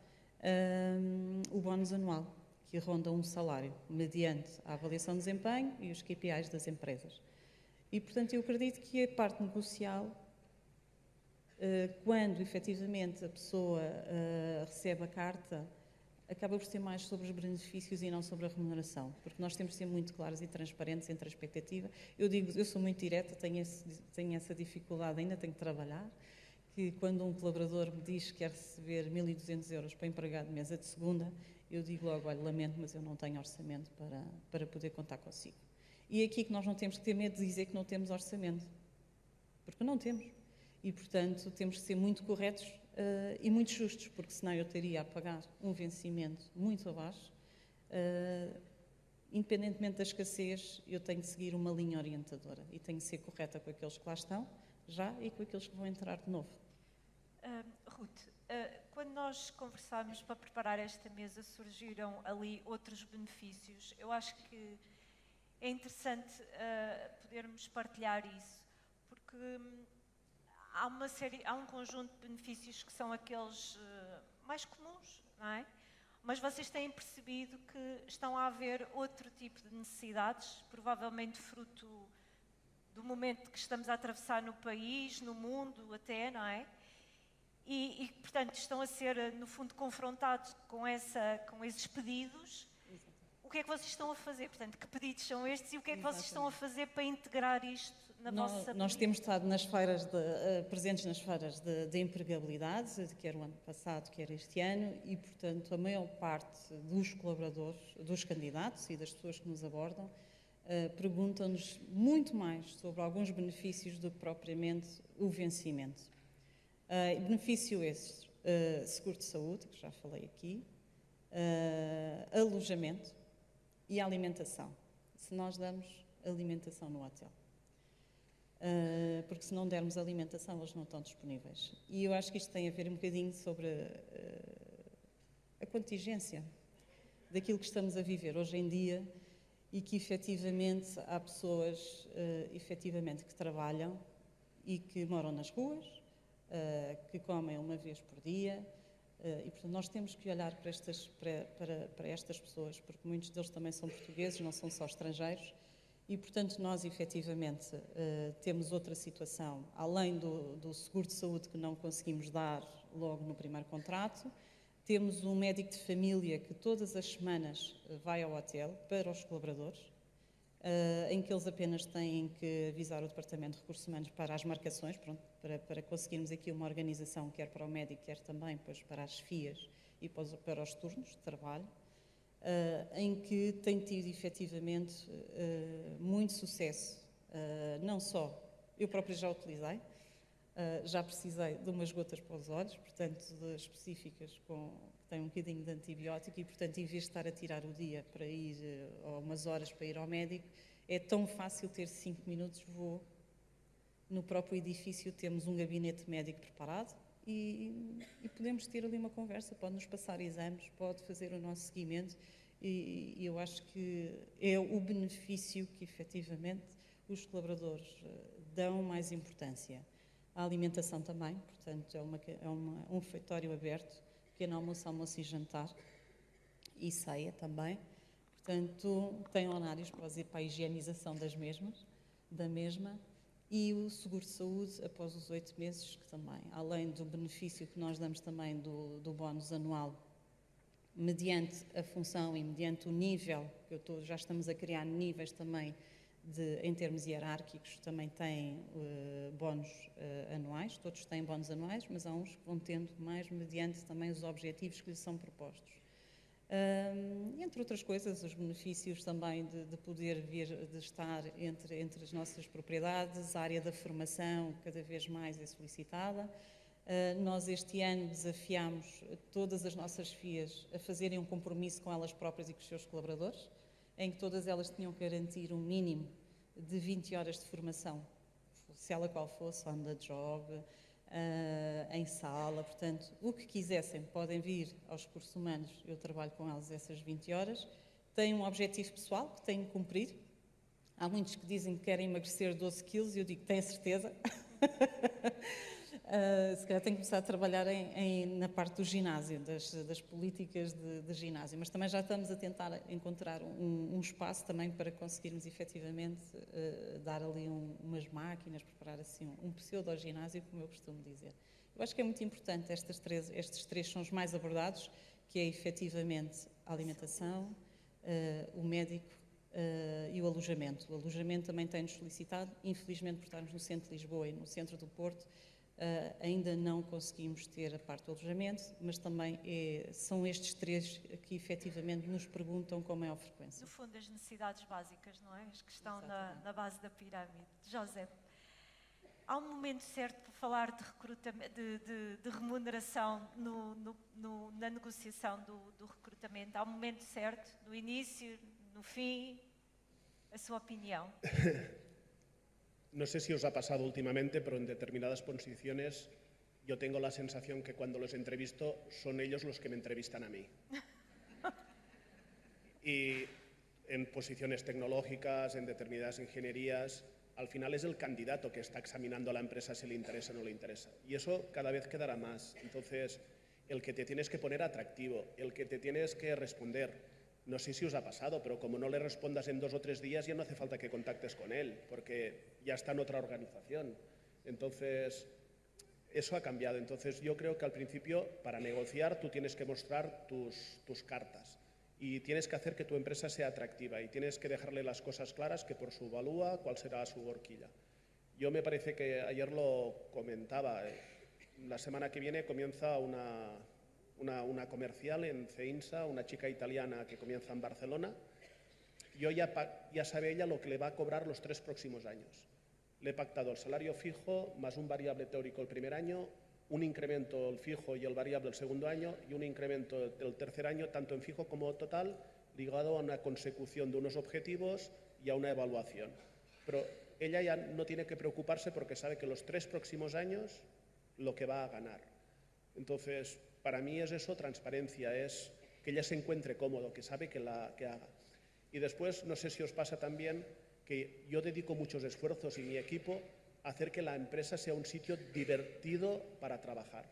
o bónus anual, que ronda um salário, mediante a avaliação de desempenho e os KPIs das empresas. E, portanto, eu acredito que a parte negocial, quando efetivamente a pessoa recebe a carta, acaba por ser mais sobre os benefícios e não sobre a remuneração, porque nós temos de ser muito claros e transparentes entre a expectativa. Eu sou muito direta, tenho essa dificuldade, ainda tenho que trabalhar, que quando um colaborador me diz que quer receber 1.200 euros para empregado de mesa de segunda, eu digo logo, olha, lamento, mas eu não tenho orçamento para poder contar consigo. E é aqui que nós não temos que ter medo de dizer que não temos orçamento, porque não temos. E, portanto, temos que ser muito corretos e muito justos, porque senão eu teria a pagar um vencimento muito abaixo. Independentemente da escassez, eu tenho que seguir uma linha orientadora e tenho que ser correta com aqueles que lá estão, já, e com aqueles que vão entrar de novo. Ruth, quando nós conversámos para preparar esta mesa, surgiram ali outros benefícios. Eu acho que é interessante podermos partilhar isso, porque há um conjunto de benefícios que são aqueles mais comuns, não é? Mas vocês têm percebido que estão a haver outro tipo de necessidades, provavelmente fruto do momento que estamos a atravessar no país, no mundo até, não é? E portanto, estão a ser, no fundo, confrontados com esses pedidos. o que é que vocês estão a fazer? Portanto, que pedidos são estes e o que é que vocês estão a fazer para integrar isto na vossa... Nós temos estado nas feiras presentes nas feiras de empregabilidade, quer o ano passado, quer este ano, e, portanto, a maior parte dos colaboradores, dos candidatos e das pessoas que nos abordam, perguntam-nos muito mais sobre alguns benefícios do que propriamente o vencimento. Benefício esses, seguro de saúde, que já falei aqui, alojamento e alimentação, se nós damos alimentação no hotel. Porque se não dermos alimentação, eles não estão disponíveis. E eu acho que isto tem a ver um bocadinho sobre a contingência daquilo que estamos a viver hoje em dia e que efetivamente há pessoas efetivamente que trabalham e que moram nas ruas, que comem uma vez por dia, e portanto nós temos que olhar para estas pessoas, porque muitos deles também são portugueses, não são só estrangeiros, e portanto nós efetivamente temos outra situação, além do seguro de saúde que não conseguimos dar logo no primeiro contrato. Temos um médico de família que todas as semanas vai ao hotel para os colaboradores, em que eles apenas têm que avisar o Departamento de Recursos Humanos para as marcações, pronto, para conseguirmos aqui uma organização, quer para o médico, quer também pois, para as FIAs e para os turnos de trabalho, em que tem tido efetivamente muito sucesso. Não só, eu própria já utilizei, já precisei de umas gotas para os olhos, portanto, específicas, que têm um bocadinho de antibiótico e, portanto, em vez de estar a tirar o dia para ir, ou umas horas para ir ao médico, é tão fácil ter 5 minutos, vou no próprio edifício, temos um gabinete médico preparado e podemos ter ali uma conversa, pode-nos passar exames, pode fazer o nosso seguimento e eu acho que é o benefício que, efetivamente, os colaboradores dão mais importância. A alimentação também, portanto, é um refeitório aberto, pequeno almoço, almoço e jantar, e ceia também. Portanto, tem horários para a higienização da mesma, e o seguro de saúde após os 8 meses, que também, além do benefício que nós damos também do bónus anual, mediante a função e mediante o nível, que já estamos a criar níveis também, em termos hierárquicos, também têm bónus anuais, todos têm bónus anuais, mas há uns que vão tendo mais mediante também os objetivos que lhes são propostos. Entre outras coisas, os benefícios também de poder vir, de estar entre as nossas propriedades, a área da formação cada vez mais é solicitada. Nós este ano desafiámos todas as nossas FIAs a fazerem um compromisso com elas próprias e com os seus colaboradores, em que todas elas tinham que garantir um mínimo de 20 horas de formação, se ela qual fosse, on the job, em sala, portanto, o que quisessem, podem vir aos recursos humanos, eu trabalho com elas essas 20 horas, têm um objetivo pessoal que têm que cumprir. Há muitos que dizem que querem emagrecer 12 quilos e eu digo, tenho certeza. Se calhar tenho que começar a trabalhar na parte do ginásio, das políticas de ginásio, mas também já estamos a tentar encontrar um espaço também para conseguirmos efetivamente dar ali umas máquinas, preparar assim um pseudo-ginásio, como eu costumo dizer. Eu acho que é muito importante, estes três são os mais abordados, que é efetivamente a alimentação, o médico e o alojamento. O alojamento também tem-nos solicitado, infelizmente por estarmos no centro de Lisboa e no centro do Porto, ainda não conseguimos ter a parte do alojamento, mas também são estes três que efetivamente nos perguntam com maior frequência. No fundo, as necessidades básicas, não é? As que estão na base da pirâmide. José, há um momento certo para falar de recrutamento, de remuneração na negociação do recrutamento? Há um momento certo, no início, no fin? A sua opinión. No sé si os ha pasado últimamente, pero en determinadas posiciones yo tengo la sensación que cuando los entrevisto son ellos los que me entrevistan a mí. Y en posiciones tecnológicas, en determinadas ingenierías, al final es el candidato que está examinando a la empresa si le interesa o no le interesa. Y eso cada vez quedará más. Entonces, el que te tienes que poner atractivo, el que te tienes que responder. No sé si os ha pasado, pero como no le respondas en 2 o 3 días, ya no hace falta que contactes con él, porque ya está en otra organización. Entonces, eso ha cambiado. Entonces, yo creo que al principio, para negociar, tú tienes que mostrar tus cartas. y tienes que hacer que tu empresa sea atractiva y tienes que dejarle las cosas claras, que por su valúa, cuál será su horquilla. Yo me parece que ayer lo comentaba, la semana que viene comienza una comercial en Ceinsa, una chica italiana que comienza en Barcelona. Yo ya sabe ella lo que le va a cobrar los 3 próximos años. Le he pactado el salario fijo más un variable teórico el primer año, un incremento el fijo y el variable el segundo año y un incremento del tercer año, tanto en fijo como total, ligado a una consecución de unos objetivos y a una evaluación. Pero ella ya no tiene que preocuparse porque sabe que los 3 próximos años lo que va a ganar. Entonces, para mí es eso, transparencia, es que ella se encuentre cómodo, que sabe que haga. Y después, no sé si os pasa también, que yo dedico muchos esfuerzos y mi equipo a hacer que la empresa sea un sitio divertido para trabajar.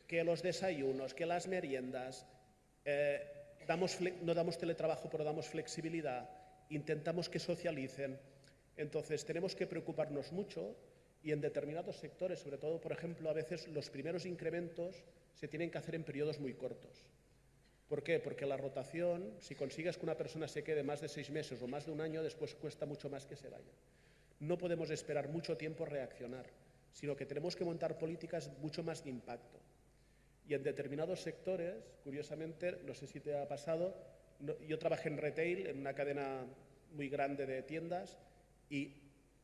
Que los desayunos, que las meriendas, no damos teletrabajo, pero damos flexibilidad, intentamos que socialicen. Entonces, tenemos que preocuparnos mucho y en determinados sectores, sobre todo, por ejemplo, a veces los primeros incrementos se tienen que hacer en periodos muy cortos. ¿Por qué? Porque la rotación, si consigues que una persona se quede más de 6 meses o más de un año, después cuesta mucho más que se vaya. No podemos esperar mucho tiempo a reaccionar, sino que tenemos que montar políticas mucho más de impacto. Y en determinados sectores, curiosamente, no sé si te ha pasado, yo trabajé en retail, en una cadena muy grande de tiendas, y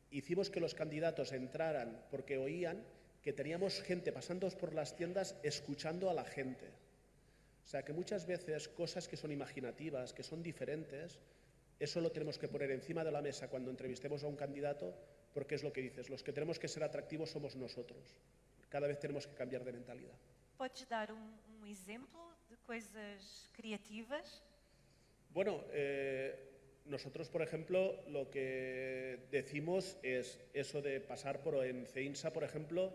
hicimos que los candidatos entraran porque oían que teníamos gente pasando por las tiendas escuchando a la gente. O sea, que muchas veces cosas que son imaginativas, que son diferentes, eso lo tenemos que poner encima de la mesa cuando entrevistemos a un candidato, porque es lo que dices, los que tenemos que ser atractivos somos nosotros. Cada vez tenemos que cambiar de mentalidad. Podes dar exemplo de coisas creativas? Bueno, nosotros, por ejemplo, lo que decimos es eso de pasar en Ceinsa, por ejemplo,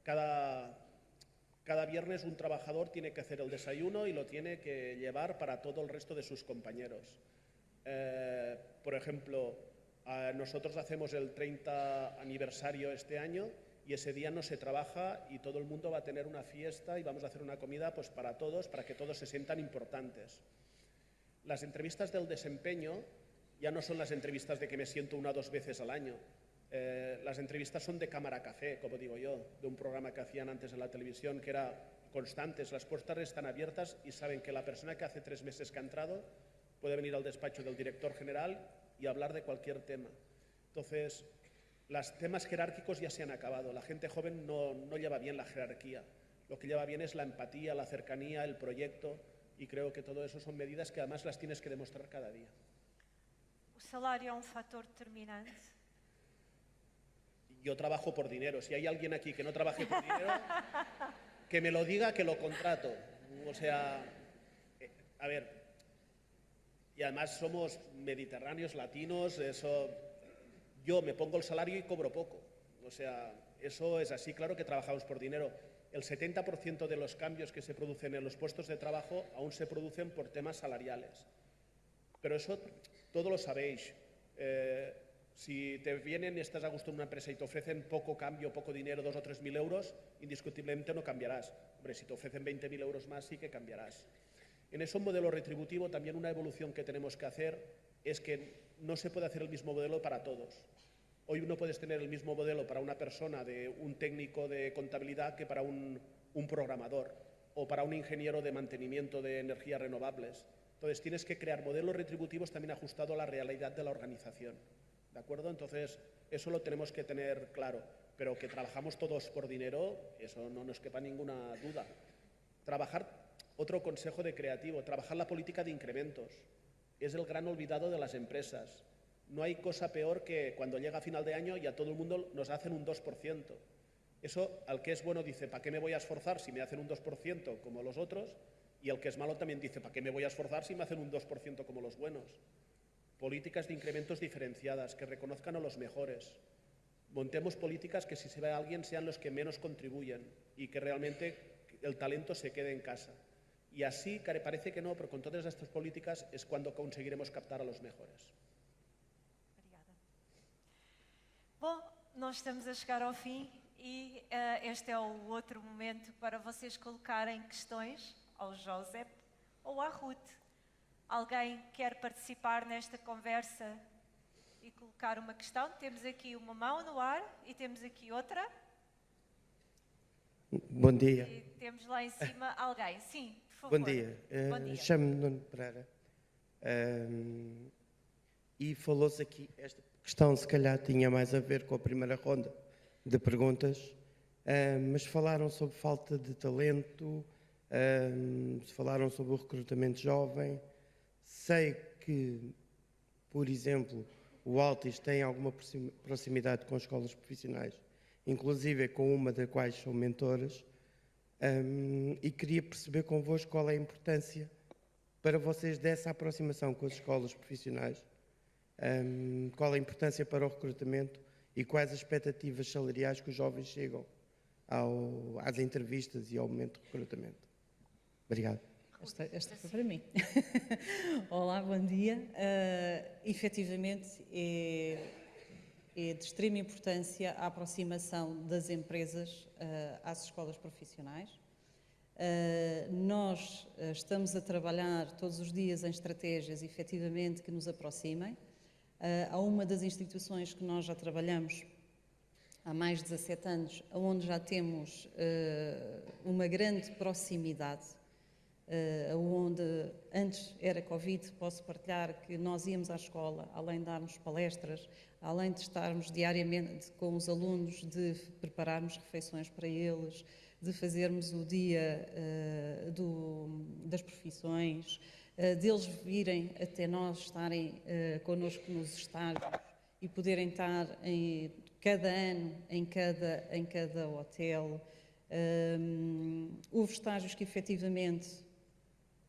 cada viernes un trabajador tiene que hacer el desayuno y lo tiene que llevar para todo el resto de sus compañeros. Por ejemplo, nosotros hacemos el 30 aniversario este año y ese día no se trabaja y todo el mundo va a tener una fiesta y vamos a hacer una comida pues, para todos, para que todos se sientan importantes. Las entrevistas del desempeño ya no son las entrevistas de que me siento 1 o 2 veces al año. Las entrevistas son de cámara café, como digo yo, de un programa que hacían antes en la televisión que era constantes. Las puertas están abiertas y saben que la persona que hace 3 meses que ha entrado puede venir al despacho del director general y hablar de cualquier tema. Entonces, los temas jerárquicos ya se han acabado. La gente joven no lleva bien la jerarquía. Lo que lleva bien es la empatía, la cercanía, el proyecto, y creo que todo eso son medidas que además las tienes que demostrar cada día. ¿El salario es factor determinante? Yo trabajo por dinero. Si hay alguien aquí que no trabaje por dinero, que me lo diga, que lo contrato. O sea, a ver, y además somos mediterráneos, latinos, eso, yo me pongo el salario y cobro poco. O sea, eso es así, claro que trabajamos por dinero. El 70% de los cambios que se producen en los puestos de trabajo aún se producen por temas salariales. Pero eso todo lo sabéis. Si te vienen y estás a gusto en una empresa y te ofrecen poco cambio, poco dinero, 2.000 o 3.000 euros, indiscutiblemente no cambiarás. Hombre, si te ofrecen 20.000 euros más, sí que cambiarás. En ese modelo retributivo también una evolución que tenemos que hacer es que no se puede hacer el mismo modelo para todos. Hoy no puedes tener el mismo modelo para una persona, de un técnico de contabilidad, que para un programador o para un ingeniero de mantenimiento de energías renovables. Entonces tienes que crear modelos retributivos también ajustados a la realidad de la organización. ¿De acuerdo? Entonces eso lo tenemos que tener claro. Pero que trabajamos todos por dinero, eso no nos quepa ninguna duda. Otro consejo de creativo, trabajar la política de incrementos. Es el gran olvidado de las empresas. No hay cosa peor que cuando llega a final de año y a todo el mundo nos hacen un 2%. Eso, al que es bueno, dice, ¿para qué me voy a esforzar si me hacen un 2% como los otros? Y el que es malo también dice, ¿para qué me voy a esforzar si me hacen un 2% como los buenos? Políticas de incrementos diferenciadas, que reconozcan a los mejores. Montemos políticas que si se ve a alguien sean los que menos contribuyen y que realmente el talento se quede en casa. Y así, parece que no, pero con todas estas políticas es cuando conseguiremos captar a los mejores. Obrigada. Bom, nós estamos a chegar ao fim e este é o outro momento para vocês colocarem questões ao Josep ou à Ruth. Alguém quer participar nesta conversa e colocar uma questão? Temos aqui uma mão no ar e temos aqui outra. Bom dia. E temos lá em cima alguém. Sim, por favor. Bom dia. Bom dia. Chamo-me Nuno Pereira. E falou-se aqui, esta questão se calhar tinha mais a ver com a primeira ronda de perguntas, mas falaram sobre falta de talento, falaram sobre o recrutamento jovem. Sei que, por exemplo, o Altis tem alguma proximidade com escolas profissionais, inclusive com uma das quais são mentoras, e queria perceber convosco qual é a importância para vocês dessa aproximação com as escolas profissionais, qual a importância para o recrutamento e quais as expectativas salariais que os jovens chegam às entrevistas e ao momento de recrutamento. Obrigado. Esta foi para mim. Olá, bom dia. Efetivamente, é de extrema importância a aproximação das empresas às escolas profissionais. Nós estamos a trabalhar todos os dias em estratégias, efetivamente, que nos aproximem. Há uma das instituições que nós já trabalhamos há mais de 17 anos, onde já temos uma grande proximidade, onde antes era Covid, posso partilhar que nós íamos à escola, além de darmos palestras, além de estarmos diariamente com os alunos, de prepararmos refeições para eles, de fazermos o dia das profissões, deles virem até nós, estarem connosco nos estágios e poderem estar cada ano em cada hotel. Houve estágios que efetivamente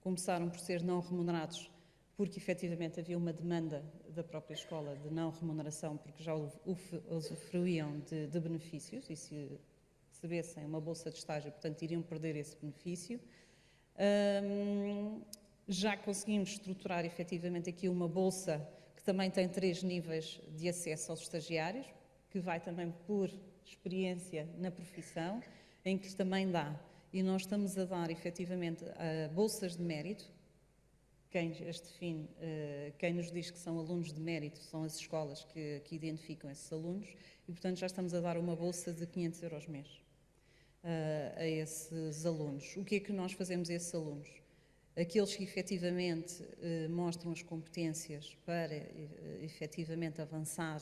começaram por ser não remunerados, porque efetivamente havia uma demanda da própria escola de não remuneração, porque já usufruíam de benefícios e se recebessem uma bolsa de estágio, portanto, iriam perder esse benefício. Já conseguimos estruturar efetivamente aqui uma bolsa que também tem 3 níveis de acesso aos estagiários, que vai também por experiência na profissão, em que também dá. E nós estamos a dar efetivamente bolsas de mérito. Quem as define, quem nos diz que são alunos de mérito são as escolas que identificam esses alunos e, portanto, já estamos a dar uma bolsa de 500 € mês a esses alunos. O que é que nós fazemos a esses alunos? Aqueles que efetivamente mostram as competências para efetivamente avançar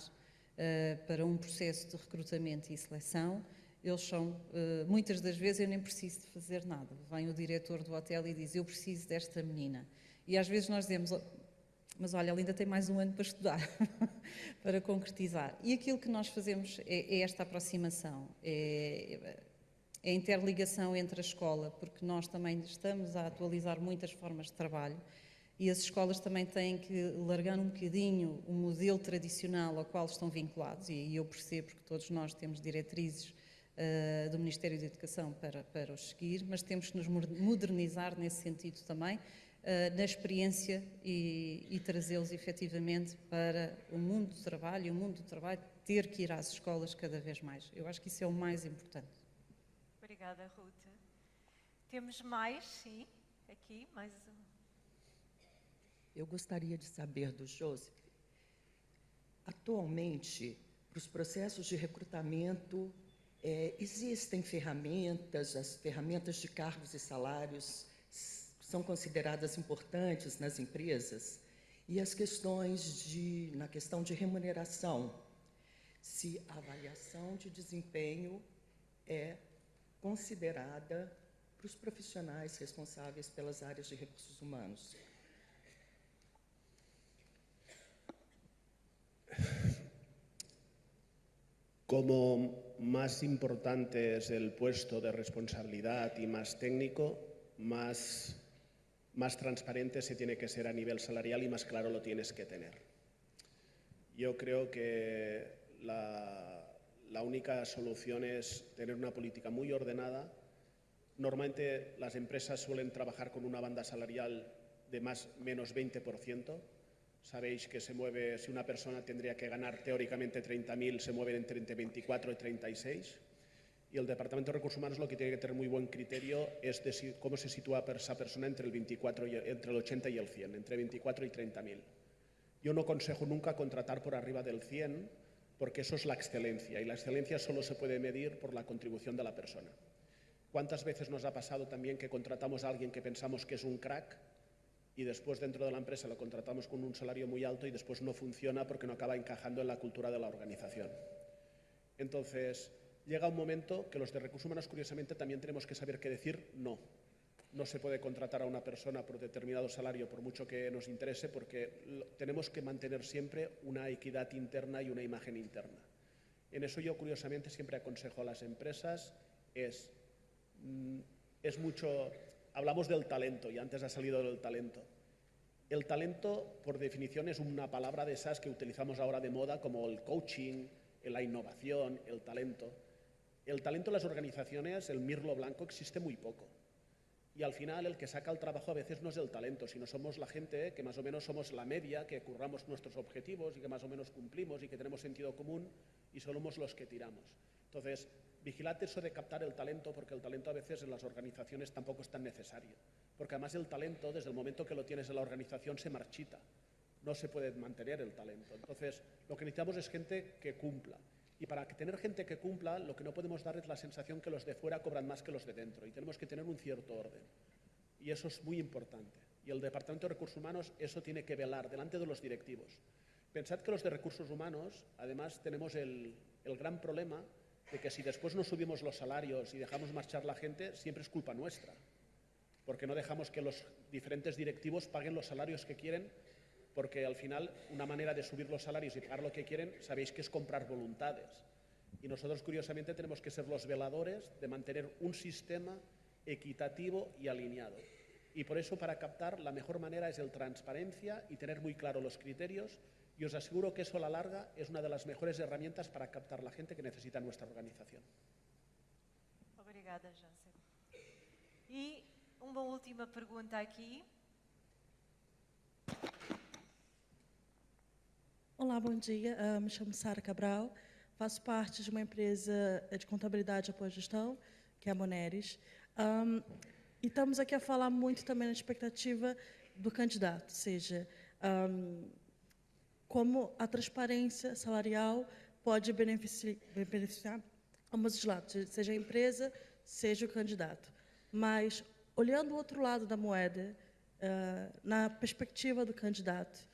para um processo de recrutamento e seleção, eles são, muitas das vezes eu nem preciso de fazer nada. Vem o diretor do hotel e diz, eu preciso desta menina. E às vezes nós dizemos, mas olha, ela ainda tem mais um ano para estudar, para concretizar. E aquilo que nós fazemos é esta aproximação, é a interligação entre a escola, porque nós também estamos a atualizar muitas formas de trabalho e as escolas também têm que largar um bocadinho o modelo tradicional ao qual estão vinculados, e eu percebo que todos nós temos diretrizes do Ministério da Educação para os seguir, mas temos que nos modernizar nesse sentido também, na experiência e trazê-los efetivamente para o mundo do trabalho, e o mundo do trabalho ter que ir às escolas cada vez mais. Eu acho que isso é o mais importante. Obrigada, Ruth. Temos mais, sim, aqui, mais um. Eu gostaria de saber do Joseph, atualmente, para os processos de recrutamento, existem ferramentas, as ferramentas de cargos e salários são consideradas importantes nas empresas, e as questões na questão de remuneração, se a avaliação de desempenho é considerada para os profissionais responsáveis pelas áreas de recursos humanos. Como más importante es el puesto de responsabilidad y más técnico, más transparente se tiene que ser a nivel salarial y más claro lo tienes que tener. Yo creo que la única solución es tener una política muy ordenada. Normalmente las empresas suelen trabajar con una banda salarial de menos 20%. Sabéis que se mueve, si una persona tendría que ganar teóricamente 30.000, se mueven entre 24 y 36. Y el Departamento de Recursos Humanos lo que tiene que tener muy buen criterio es de cómo se sitúa esa persona entre el 24 entre el 80 y el 100, entre 24 y 30.000. Yo no aconsejo nunca contratar por arriba del 100 porque eso es la excelencia y la excelencia solo se puede medir por la contribución de la persona. ¿Cuántas veces nos ha pasado también que contratamos a alguien que pensamos que es un crack y después dentro de la empresa lo contratamos con un salario muy alto y después no funciona porque no acaba encajando en la cultura de la organización? Entonces, llega un momento que los de recursos humanos, curiosamente, también tenemos que saber qué decir no. No se puede contratar a una persona por determinado salario, por mucho que nos interese, porque tenemos que mantener siempre una equidad interna y una imagen interna. En eso yo, curiosamente, siempre aconsejo a las empresas, hablamos del talento y antes ha salido del talento. El talento, por definición, es una palabra de esas que utilizamos ahora de moda como el coaching, la innovación, el talento. El talento en las organizaciones, el mirlo blanco, existe muy poco. Y al final el que saca el trabajo a veces no es el talento, sino somos la gente que más o menos somos la media, que curramos nuestros objetivos y que más o menos cumplimos y que tenemos sentido común y somos los que tiramos. Entonces, vigilad eso de captar el talento, porque el talento a veces en las organizaciones tampoco es tan necesario. Porque además el talento, desde el momento que lo tienes en la organización, se marchita. No se puede mantener el talento. Entonces, lo que necesitamos es gente que cumpla. Y para tener gente que cumpla, lo que no podemos dar es la sensación que los de fuera cobran más que los de dentro. Y tenemos que tener un cierto orden. Y eso es muy importante. Y el Departamento de Recursos Humanos eso tiene que velar delante de los directivos. Pensad que los de Recursos Humanos, además, tenemos el gran problema de que si después no subimos los salarios y dejamos marchar la gente, siempre es culpa nuestra. Porque no dejamos que los diferentes directivos paguen los salarios que quieren, porque al final una manera de subir los salarios y pagar lo que quieren, sabéis que es comprar voluntades. Y nosotros, curiosamente, tenemos que ser los veladores de mantener un sistema equitativo y alineado. Y por eso, para captar, la mejor manera es el transparencia y tener muy claro los criterios. Y os aseguro que eso a la larga es una de las mejores herramientas para captar la gente que necesita nuestra organización. Obrigada, José. E uma última pergunta aqui. Olá, bom dia. Me chamo Sara Cabral, faço parte de uma empresa de contabilidade e apoio à gestão, que é a Moneris. E estamos aqui a falar muito também na expectativa do candidato, ou seja, como a transparência salarial pode beneficiar ambos os lados, seja a empresa, seja o candidato. Mas, olhando o outro lado da moeda, na perspectiva do candidato,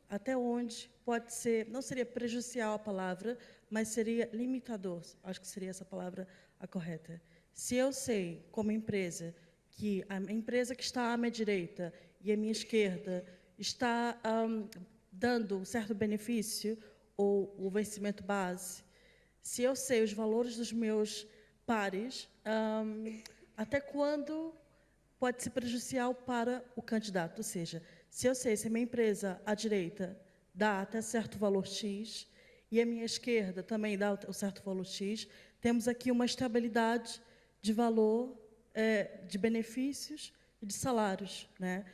até onde pode ser, não seria prejudicial a palavra, mas seria limitador, acho que seria essa palavra a correta. Se eu sei, como empresa, que a empresa que está à minha direita e à minha esquerda está dando um certo benefício, ou o vencimento base, se eu sei os valores dos meus pares, até quando pode ser prejudicial para o candidato? Ou seja, se eu sei se a minha empresa à direita dá até certo valor X e a minha esquerda também dá um certo valor X, temos aqui uma estabilidade de valor, de benefícios e de salários, né?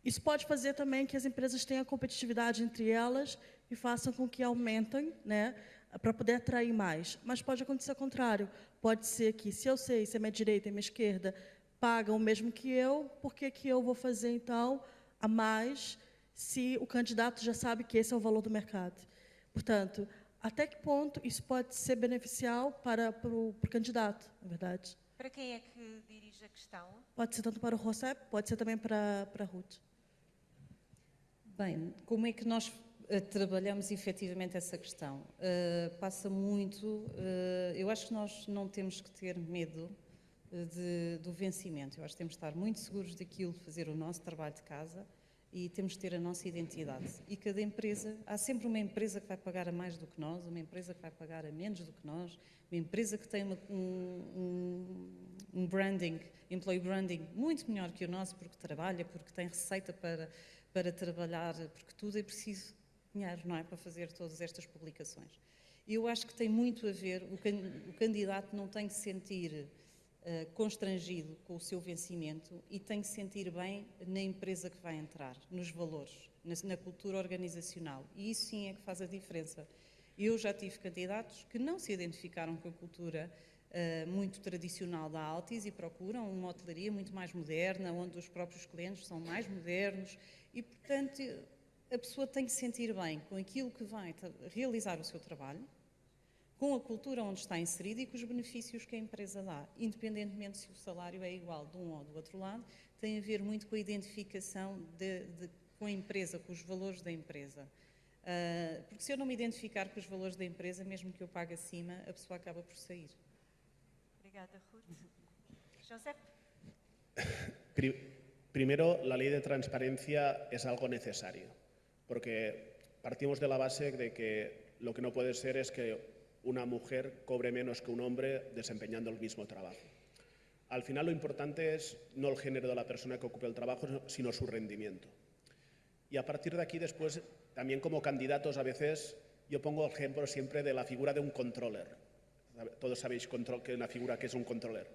Isso pode fazer também que as empresas tenham competitividade entre elas e façam com que aumentem, né, para poder atrair mais. Mas pode acontecer o contrário. Pode ser que, se eu sei se a minha direita e a minha esquerda pagam o mesmo que eu, por que que eu vou fazer, então, a mais, se o candidato já sabe que esse é o valor do mercado? Portanto, até que ponto isso pode ser beneficial para o candidato, na verdade? Para quem é que dirige a questão? Pode ser tanto para o José, pode ser também para a Ruth. Bem, como é que nós trabalhamos efetivamente essa questão? Passa muito, eu acho que nós não temos que ter medo do vencimento. Eu acho que temos de estar muito seguros daquilo, de fazer o nosso trabalho de casa e temos de ter a nossa identidade. E cada empresa, há sempre uma empresa que vai pagar a mais do que nós, uma empresa que vai pagar a menos do que nós, uma empresa que tem um branding, employee branding, muito melhor que o nosso, porque trabalha, porque tem receita para trabalhar, porque tudo é preciso dinheiro, não é? Para fazer todas estas publicações. E eu acho que tem muito a ver, o candidato não tem que se sentir constrangido com o seu vencimento e tem que se sentir bem na empresa que vai entrar, nos valores, na cultura organizacional. E isso sim é que faz a diferença. Eu já tive candidatos que não se identificaram com a cultura muito tradicional da Altice e procuram uma hotelaria muito mais moderna, onde os próprios clientes são mais modernos e, portanto, a pessoa tem que se sentir bem com aquilo que vai realizar o seu trabalho, com a cultura onde está inserida e com os benefícios que a empresa dá, independentemente se o salário é igual de um ou do outro lado, tem a ver muito com a identificação com a empresa, com os valores da empresa. Porque se eu não me identificar com os valores da empresa, mesmo que eu pague acima, a pessoa acaba por sair. Obrigada, Ruth. Josep? Primero, la ley de transparencia es algo necesario, porque partimos de la base de que lo que no puede ser es que una mujer cobre menos que un hombre desempeñando el mismo trabajo. Al final lo importante es no el género de la persona que ocupe el trabajo, sino su rendimiento. Y a partir de aquí después, también como candidatos a veces, yo pongo el ejemplo siempre de la figura de un controller. Todos sabéis que una figura que es un controller.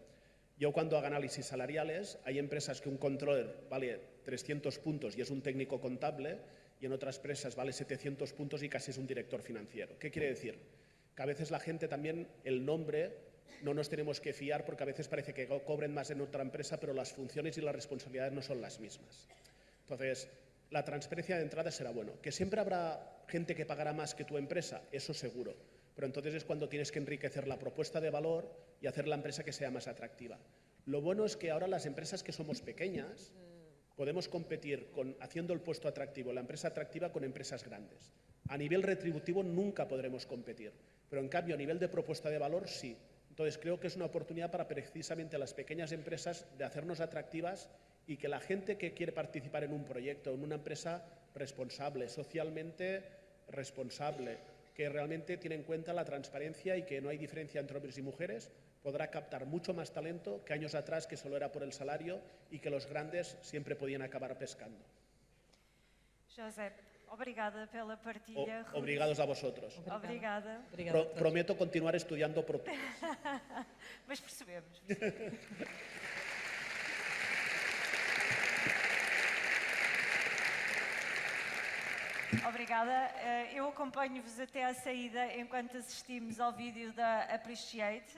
Yo cuando hago análisis salariales, hay empresas que un controller vale 300 puntos y es un técnico contable, y en otras empresas vale 700 puntos y casi es un director financiero. ¿Qué quiere decir? Que a veces la gente también, el nombre, no nos tenemos que fiar porque a veces parece que cobren más en otra empresa, pero las funciones y las responsabilidades no son las mismas. Entonces, la transparencia de entrada será bueno. Que siempre habrá gente que pagará más que tu empresa, eso seguro. Pero entonces es cuando tienes que enriquecer la propuesta de valor y hacer la empresa que sea más atractiva. Lo bueno es que ahora las empresas que somos pequeñas podemos competir haciendo el puesto atractivo, la empresa atractiva con empresas grandes. A nivel retributivo nunca podremos competir, pero en cambio a nivel de propuesta de valor sí. Entonces creo que es una oportunidad para precisamente las pequeñas empresas de hacernos atractivas y que la gente que quiere participar en un proyecto, en una empresa responsable, socialmente responsable, que realmente tiene en cuenta la transparencia y que no hay diferencia entre hombres y mujeres, podrá captar mucho más talento que años atrás, que solo era por el salario y que los grandes siempre podían acabar pescando. Josep, obrigada pela partilha. Ruth. Obrigados a vosotros. Obrigada. Obrigada a todos. Prometo continuar estudiando portugués. Mas percebemos. Obrigada. Eu acompanho-vos até à saída enquanto assistimos ao vídeo da Appreciate.